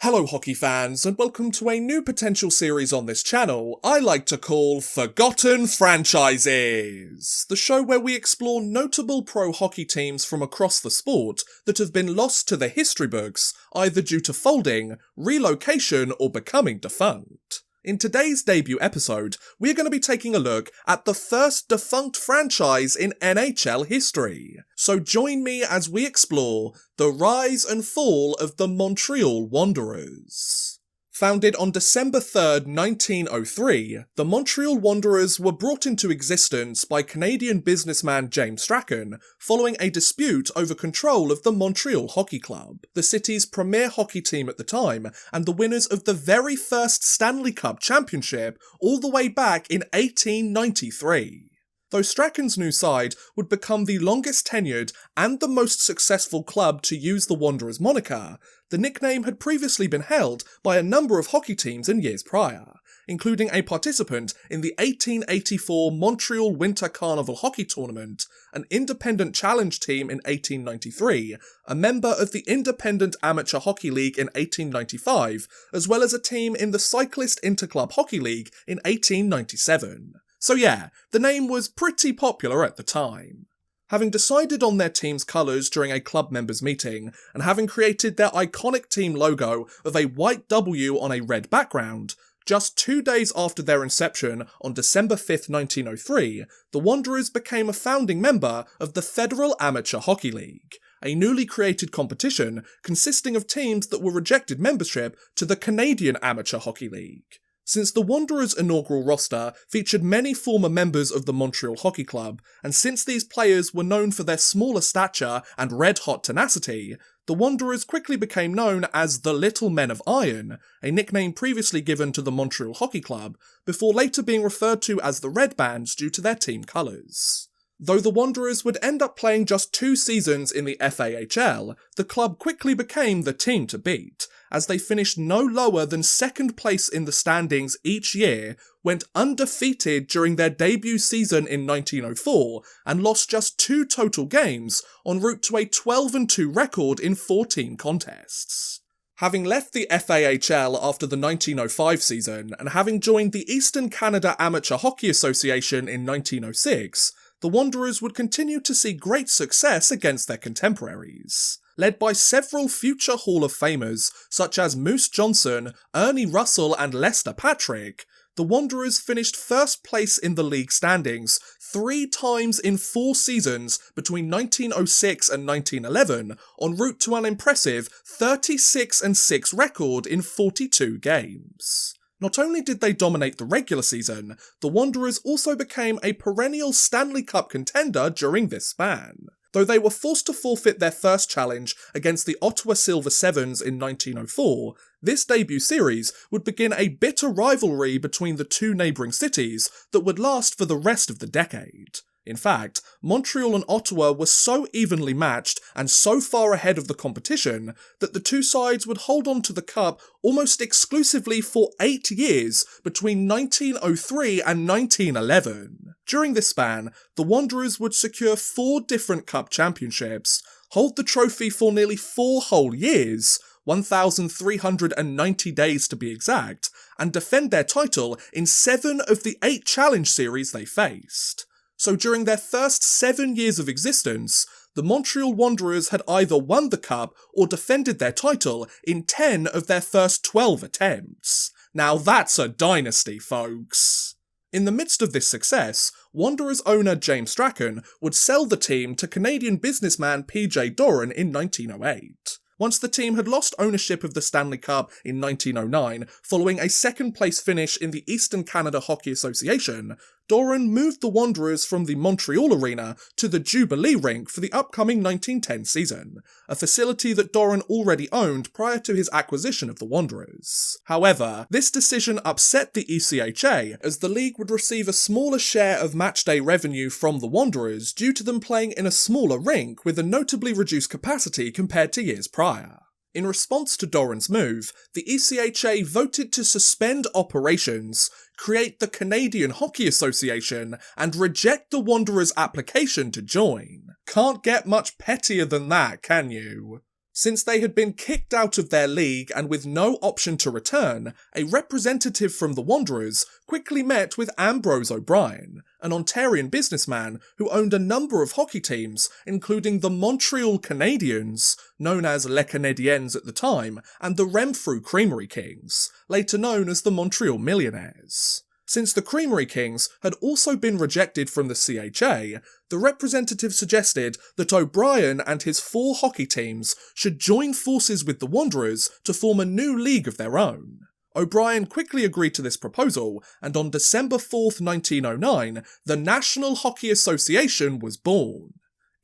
Hello hockey fans, and welcome to a new potential series on this channel I like to call Forgotten Franchises, the show where we explore notable pro hockey teams from across the sport that have been lost to the history books, either due to folding, relocation, or becoming defunct. In today's debut episode, we're going to be taking a look at the first defunct franchise in NHL history. So join me as we explore the rise and fall of the Montreal Wanderers. Founded on December 3rd, 1903, the Montreal Wanderers were brought into existence by Canadian businessman James Strachan following a dispute over control of the Montreal Hockey Club, the city's premier hockey team at the time, and the winners of the very first Stanley Cup championship all the way back in 1893. Though Strachan's new side would become the longest tenured and the most successful club to use the Wanderers moniker, the nickname had previously been held by a number of hockey teams in years prior, including a participant in the 1884 Montreal Winter Carnival Hockey Tournament, an independent challenge team in 1893, a member of the Independent Amateur Hockey League in 1895, as well as a team in the Cyclist Interclub Hockey League in 1897. So yeah, the name was pretty popular at the time. Having decided on their team's colours during a club members meeting, and having created their iconic team logo of a white W on a red background, just 2 days after their inception on December 5th, 1903, the Wanderers became a founding member of the Federal Amateur Hockey League, a newly created competition consisting of teams that were rejected membership to the Canadian Amateur Hockey League. Since the Wanderers' inaugural roster featured many former members of the Montreal Hockey Club, and since these players were known for their smaller stature and red-hot tenacity, the Wanderers quickly became known as the Little Men of Iron, a nickname previously given to the Montreal Hockey Club, before later being referred to as the Red Bands due to their team colours. Though the Wanderers would end up playing just 2 seasons in the FAHL, the club quickly became the team to beat, as they finished no lower than 2nd place in the standings each year, went undefeated during their debut season in 1904, and lost just 2 total games, en route to a 12-2 record in 14 contests. Having left the FAHL after the 1905 season, and having joined the Eastern Canada Amateur Hockey Association in 1906, the Wanderers would continue to see great success against their contemporaries. Led by several future Hall of Famers such as Moose Johnson, Ernie Russell and Lester Patrick, the Wanderers finished first place in the league standings 3 times in 4 seasons between 1906 and 1911, en route to an impressive 36-6 record in 42 games. Not only did they dominate the regular season, the Wanderers also became a perennial Stanley Cup contender during this span. Though they were forced to forfeit their first challenge against the Ottawa Silver Sevens in 1904, this debut series would begin a bitter rivalry between the 2 neighbouring cities that would last for the rest of the decade. In fact, Montreal and Ottawa were so evenly matched and so far ahead of the competition that the 2 sides would hold on to the cup almost exclusively for 8 years between 1903 and 1911. During this span, the Wanderers would secure 4 different cup championships, hold the trophy for nearly 4 whole years, 1,390 days to be exact, and defend their title in 7 of the 8 challenge series they faced. So during their first 7 years of existence, the Montreal Wanderers had either won the cup or defended their title in 10 of their first 12 attempts. Now that's a dynasty, folks. In the midst of this success, Wanderers owner James Strachan would sell the team to Canadian businessman P.J. Doran in 1908. Once the team had lost ownership of the Stanley Cup in 1909, following a 2nd place finish in the Eastern Canada Hockey Association, Doran moved the Wanderers from the Montreal Arena to the Jubilee Rink for the upcoming 1910 season, a facility that Doran already owned prior to his acquisition of the Wanderers. However, this decision upset the ECHA, as the league would receive a smaller share of matchday revenue from the Wanderers due to them playing in a smaller rink with a notably reduced capacity compared to years prior. In response to Doran's move, the ECHA voted to suspend operations, create the Canadian Hockey Association, and reject the Wanderers' application to join. Can't get much pettier than that, can you? Since they had been kicked out of their league and with no option to return, a representative from the Wanderers quickly met with Ambrose O'Brien, an Ontarian businessman who owned a number of hockey teams, including the Montreal Canadiens, known as Les Canadiens at the time, and the Renfrew Creamery Kings, later known as the Montreal Millionaires. Since the Creamery Kings had also been rejected from the CHA, the representative suggested that O'Brien and his 4 hockey teams should join forces with the Wanderers to form a new league of their own. O'Brien quickly agreed to this proposal, and on December 4th, 1909, the National Hockey Association was born.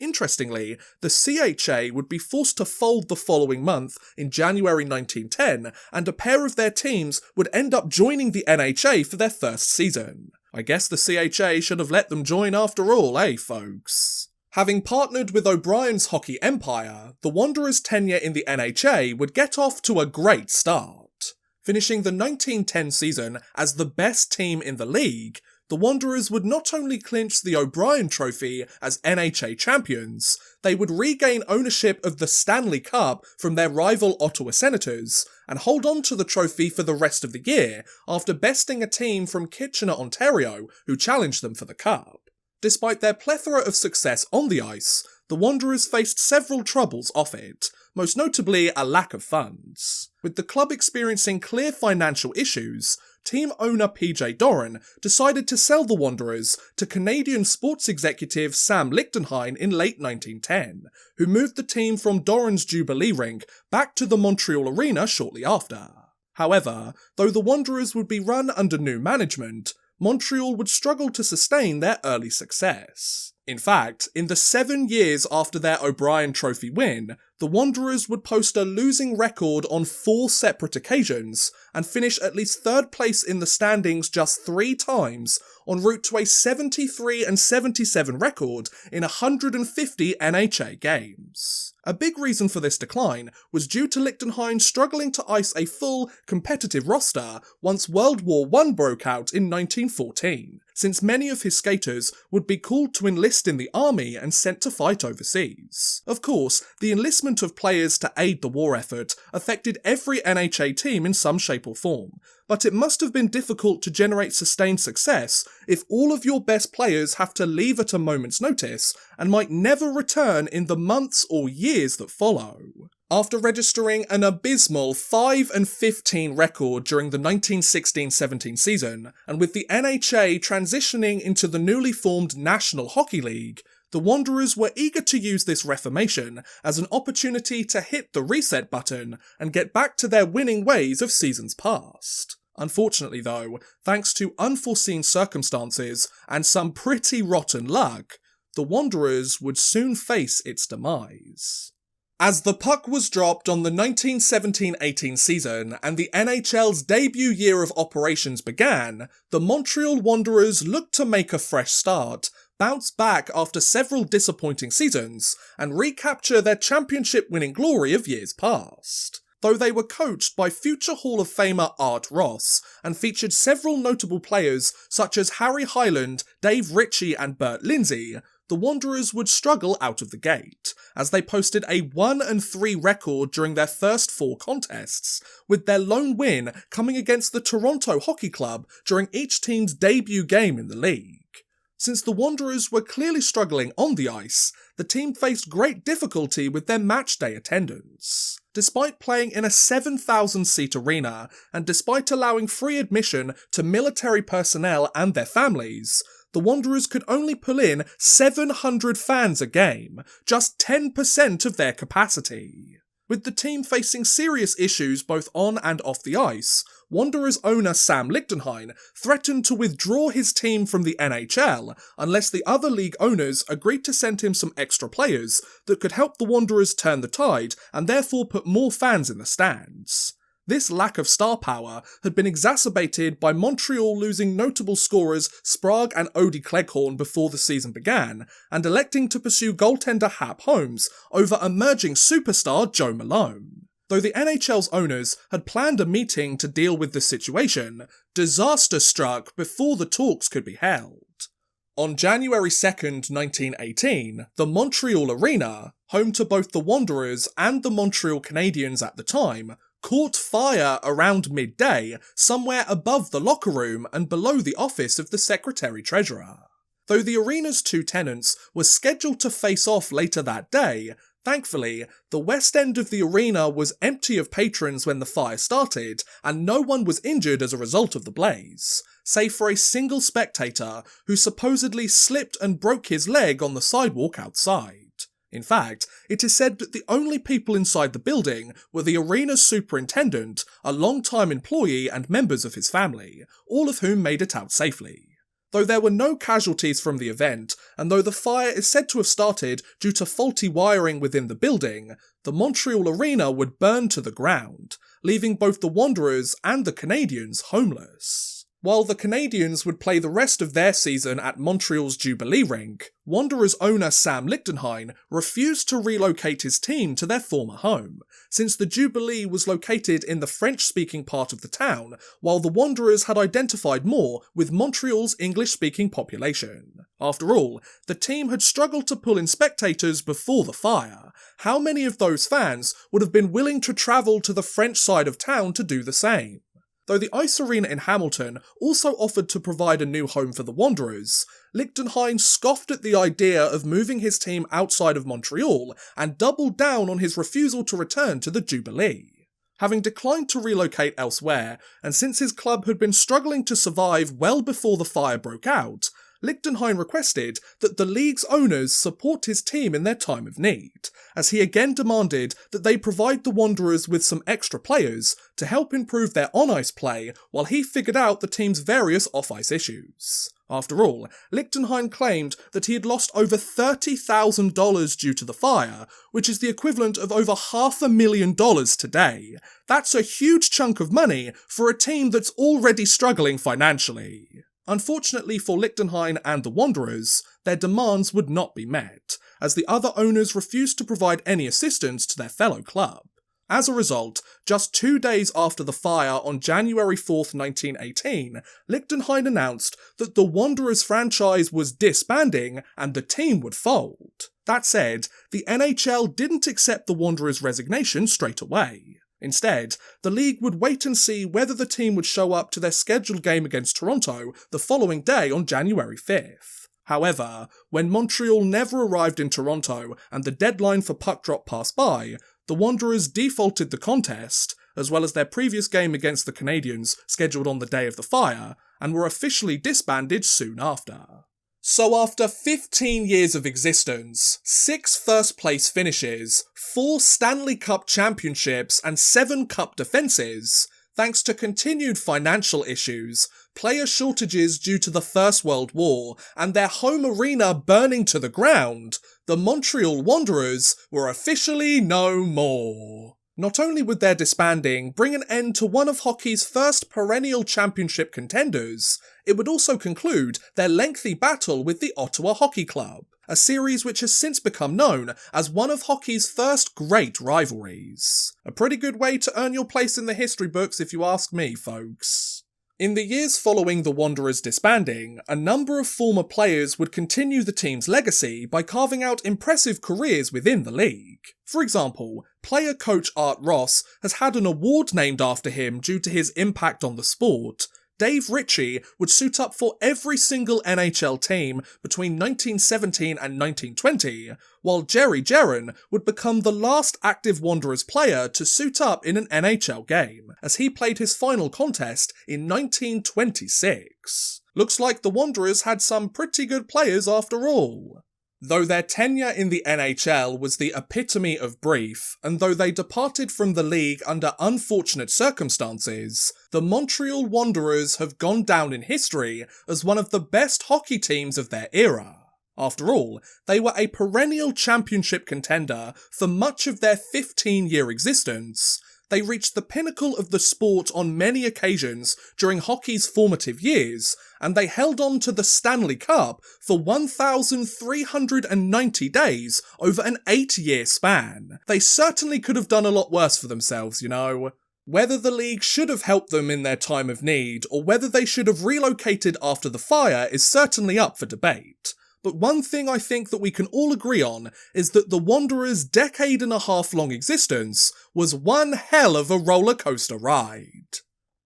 Interestingly, the CHA would be forced to fold the following month in January 1910, and a pair of their teams would end up joining the NHA for their first season. I guess the CHA should have let them join after all, eh, folks? Having partnered with O'Brien's hockey empire, the Wanderers' tenure in the NHA would get off to a great start. Finishing the 1910 season as the best team in the league, the Wanderers would not only clinch the O'Brien Trophy as NHA champions, they would regain ownership of the Stanley Cup from their rival Ottawa Senators, and hold on to the trophy for the rest of the year after besting a team from Kitchener, Ontario, who challenged them for the cup. Despite their plethora of success on the ice, the Wanderers faced several troubles off it, most notably a lack of funds. With the club experiencing clear financial issues, team owner PJ Doran decided to sell the Wanderers to Canadian sports executive Sam Lichtenhein in late 1910, who moved the team from Doran's Jubilee Rink back to the Montreal Arena shortly after. However, though the Wanderers would be run under new management, Montreal would struggle to sustain their early success. In fact, in the 7 years after their O'Brien Trophy win, the Wanderers would post a losing record on 4 separate occasions, and finish at least 3rd place in the standings just 3 times, en route to a 73-77 record in 150 NHA games. A big reason for this decline was due to Lichtenhein struggling to ice a full, competitive roster once World War I broke out in 1914, since many of his skaters would be called to enlist in the army and sent to fight overseas. Of course, the enlistment of players to aid the war effort affected every NHA team in some shape or form, but it must have been difficult to generate sustained success if all of your best players have to leave at a moment's notice and might never return in the months or years that follow. After registering an abysmal 5-15 record during the 1916-17 season, and with the NHA transitioning into the newly formed National Hockey League, the Wanderers were eager to use this reformation as an opportunity to hit the reset button and get back to their winning ways of seasons past. Unfortunately though, thanks to unforeseen circumstances and some pretty rotten luck, the Wanderers would soon face its demise. As the puck was dropped on the 1917-18 season and the NHL's debut year of operations began, the Montreal Wanderers looked to make a fresh start, bounce back after several disappointing seasons, and recapture their championship-winning glory of years past. Though they were coached by future Hall of Famer Art Ross, and featured several notable players such as Harry Hyland, Dave Ritchie and Bert Lindsay, the Wanderers would struggle out of the gate, as they posted a 1-3 record during their first 4 contests, with their lone win coming against the Toronto Hockey Club during each team's debut game in the league. Since the Wanderers were clearly struggling on the ice, the team faced great difficulty with their matchday attendance. Despite playing in a 7,000-seat arena, and despite allowing free admission to military personnel and their families, the Wanderers could only pull in 700 fans a game, just 10% of their capacity. With the team facing serious issues both on and off the ice, Wanderers owner Sam Lichtenhein threatened to withdraw his team from the NHL unless the other league owners agreed to send him some extra players that could help the Wanderers turn the tide and therefore put more fans in the stands. This lack of star power had been exacerbated by Montreal losing notable scorers Sprague and Odie Cleghorn before the season began, and electing to pursue goaltender Hap Holmes over emerging superstar Joe Malone. Though the NHL's owners had planned a meeting to deal with the situation, disaster struck before the talks could be held. On January 2nd, 1918, the Montreal Arena, home to both the Wanderers and the Montreal Canadiens at the time, caught fire around midday somewhere above the locker room and below the office of the Secretary-Treasurer. Though the arena's two tenants were scheduled to face off later that day, thankfully, the west end of the arena was empty of patrons when the fire started, and no one was injured as a result of the blaze, save for a single spectator who supposedly slipped and broke his leg on the sidewalk outside. In fact, it is said that the only people inside the building were the arena's superintendent, a long-time employee, and members of his family, all of whom made it out safely. Though there were no casualties from the event, and though the fire is said to have started due to faulty wiring within the building, the Montreal Arena would burn to the ground, leaving both the Wanderers and the Canadiens homeless. While the Canadiens would play the rest of their season at Montreal's Jubilee rink, Wanderers owner Sam Lichtenhein refused to relocate his team to their former home, since the Jubilee was located in the French-speaking part of the town, while the Wanderers had identified more with Montreal's English-speaking population. After all, the team had struggled to pull in spectators before the fire. How many of those fans would have been willing to travel to the French side of town to do the same? Though the Ice Arena in Hamilton also offered to provide a new home for the Wanderers, Lichtenhein scoffed at the idea of moving his team outside of Montreal and doubled down on his refusal to return to the Jubilee. Having declined to relocate elsewhere, and since his club had been struggling to survive well before the fire broke out, Lichtenhein requested that the league's owners support his team in their time of need, as he again demanded that they provide the Wanderers with some extra players to help improve their on-ice play while he figured out the team's various off-ice issues. After all, Lichtenhein claimed that he had lost over $30,000 due to the fire, which is the equivalent of over $500,000 today. That's a huge chunk of money for a team that's already struggling financially. Unfortunately for Lichtenhein and the Wanderers, their demands would not be met, as the other owners refused to provide any assistance to their fellow club. As a result, just 2 days after the fire on January 4th, 1918, Lichtenhein announced that the Wanderers franchise was disbanding and the team would fold. That said, the NHL didn't accept the Wanderers' resignation straight away. Instead, the league would wait and see whether the team would show up to their scheduled game against Toronto the following day on January 5th. However, when Montreal never arrived in Toronto and the deadline for puck drop passed by, the Wanderers defaulted the contest, as well as their previous game against the Canadiens scheduled on the day of the fire, and were officially disbanded soon after. So after 15 years of existence, 6 first-place finishes, 4 Stanley Cup championships and 7 cup defences, thanks to continued financial issues, player shortages due to the First World War, and their home arena burning to the ground, the Montreal Wanderers were officially no more. Not only would their disbanding bring an end to one of hockey's first perennial championship contenders, it would also conclude their lengthy battle with the Ottawa Hockey Club, a series which has since become known as one of hockey's first great rivalries. A pretty good way to earn your place in the history books if you ask me, folks. In the years following the Wanderers' disbanding, a number of former players would continue the team's legacy by carving out impressive careers within the league. For example, player-coach Art Ross has had an award named after him due to his impact on the sport. Dave Ritchie would suit up for every single NHL team between 1917 and 1920, while Jerry Geron would become the last active Wanderers player to suit up in an NHL game, as he played his final contest in 1926. Looks like the Wanderers had some pretty good players after all. Though their tenure in the NHL was the epitome of brief, and though they departed from the league under unfortunate circumstances, the Montreal Wanderers have gone down in history as one of the best hockey teams of their era. After all, they were a perennial championship contender for much of their 15-year existence. They reached the pinnacle of the sport on many occasions during hockey's formative years, and they held on to the Stanley Cup for 1,390 days over an 8-year span. They certainly could have done a lot worse for themselves, you know. Whether the league should have helped them in their time of need, or whether they should have relocated after the fire is certainly up for debate. But one thing I think that we can all agree on is that the Wanderers' decade-and-a-half-long existence was one hell of a roller coaster ride.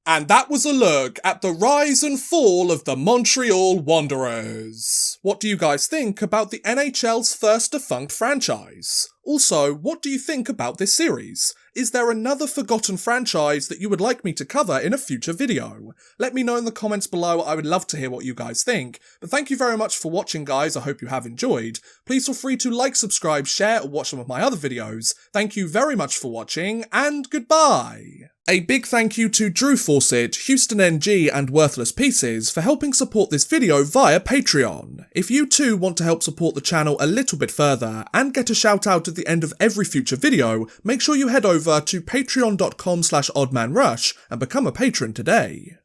And that was a look at the rise and fall of the Montreal Wanderers. What do you guys think about the NHL's first defunct franchise? Also, what do you think about this series? Is there another forgotten franchise that you would like me to cover in a future video? Let me know in the comments below, I would love to hear what you guys think. But thank you very much for watching, guys, I hope you have enjoyed. Please feel free to like, subscribe, share, or watch some of my other videos. Thank you very much for watching, and goodbye! A big thank you to Drew Fawcett, Houston NG, and Worthless Pieces for helping support this video via Patreon. If you too want to help support the channel a little bit further, and get a shout out at the end of every future video, make sure you head over to patreon.com/oddmanrush and become a patron today.